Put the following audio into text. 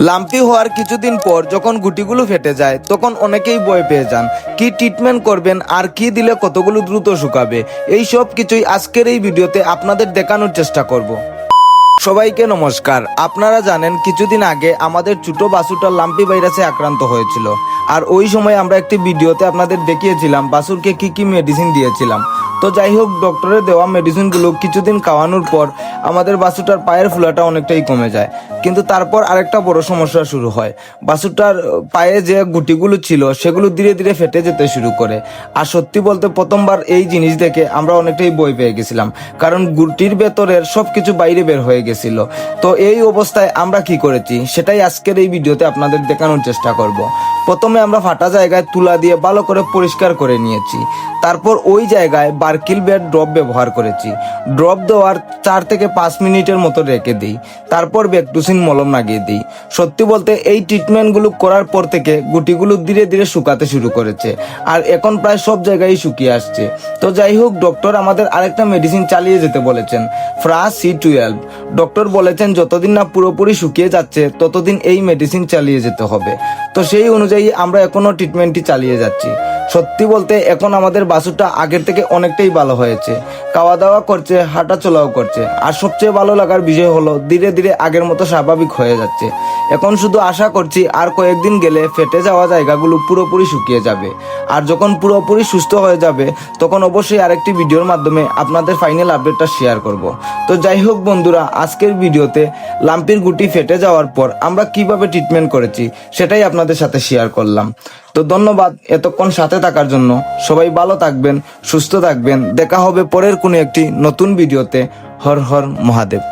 Lumpy হওয়ার কিছুদিন পর যখন গুটিগুলো ফেটে যায় তখন অনেকেই ভয় পেয়ে যান। কি ট্রিটমেন্ট করবেন আর কি দিলে কতগুলো দ্রুত শুকাবে, এই সব কিছুই আজকের এই ভিডিওতে আপনাদের দেখানোর চেষ্টা করব। সবাইকে নমস্কার। আপনারা জানেন কিছুদিন আগে আমাদের ছোট বাছুরটা লাম্পি ভাইরাসে আক্রান্ত হয়েছিল, আর ওই সময় আমরা একটি ভিডিওতে আপনাদের দেখিয়েছিলাম বাছুরকে কি কি মেডিসিন দিয়েছিলাম। তো যাই হোক, ডক্টরের দেওয়া মেডিসিনগুলো কিছুদিন খাওয়ানোর পর আমাদের বাছুরটার পায়ের ফুলাটা অনেকটাই কমে যায়, কিন্তু তারপর আরেকটা বড় সমস্যা শুরু হয়। বাছুরটার পায়ে যে গুটিগুলো ছিল সেগুলো ধীরে ধীরে ফেটে যেতে শুরু করে। আর সত্যি বলতে প্রথমবার এই জিনিস দেখে আমরা অনেকটাই ভয় পেয়ে গেছিলাম, কারণ গুটির ভেতরের সবকিছু বাইরে বের হয়ে গেছিল। তো এই অবস্থায় আমরা কি করেছি সেটাই আজকের এই ভিডিওতে আপনাদের দেখানোর চেষ্টা করব। প্রথমে আমরা ফাটা জায়গায় তুলা দিয়ে ভালো করে পরিষ্কার করে নিয়েছি। তারপর ওই জায়গায় বার্কিল বেড ড্রপ ব্যবহার করেছি। ড্রপ দেওয়ার 4 থেকে 5 মিনিটের মতো রেখে দিই, তারপর ব্যাকটুসিন মলম লাগিয়ে দিই। সত্যি বলতে এই ট্রিটমেন্টগুলো করার পর থেকে গুটিগুলো ধীরে ধীরে শুকাতে শুরু করেছে, আর এখন প্রায় সব জায়গায় শুকিয়ে আসছে। তো যাই হোক, ডক্টর আমাদের আরেকটা মেডিসিন চালিয়ে যেতে বলেছেন, ফ্রা C12। ডক্টর বলেছেন যতদিন না পুরোপুরি শুকিয়ে যাচ্ছে ততদিন এই মেডিসিন চালিয়ে যেতে হবে। তো সেই অনুযায়ী আমরা এখনো ট্রিটমেন্টটি চালিয়ে যাচ্ছি। সত্যি বলতে এখন আমাদের বাছুরটা আগের থেকে অনেকটাই ভালো হয়েছে, খাওয়া দাওয়া করছে, হাঁটা চলাও করছে, আর সবচেয়ে ভালো লাগার বিষয় হলো ধীরে ধীরে আগের মতো স্বাভাবিক হয়ে যাচ্ছে। এখন শুধু আশা করছি আর কয়েকদিন গেলে ফেটে যাওয়া জায়গাগুলো পুরোপুরি শুকিয়ে যাবে, আর যখন পুরোপুরি সুস্থ হয়ে যাবে তখন অবশ্যই আরেকটি ভিডিওর মাধ্যমে আপনাদের ফাইনাল আপডেটটা শেয়ার করব। তো যাই হোক বন্ধুরা, আজকের ভিডিওতে লাম্পির গুটি ফেটে যাওয়ার পর আমরা কিভাবে ট্রিটমেন্ট করেছি সেটাই আপনাদের সাথে শেয়ার করলাম। তো ধন্যবাদ এতক্ষণ সাথে থাকার জন্য। সবাই ভালো থাকবেন, সুস্থ থাকবেন। দেখা হবে পরের কোনো একটি নতুন ভিডিওতে। হর হর মহাদেব।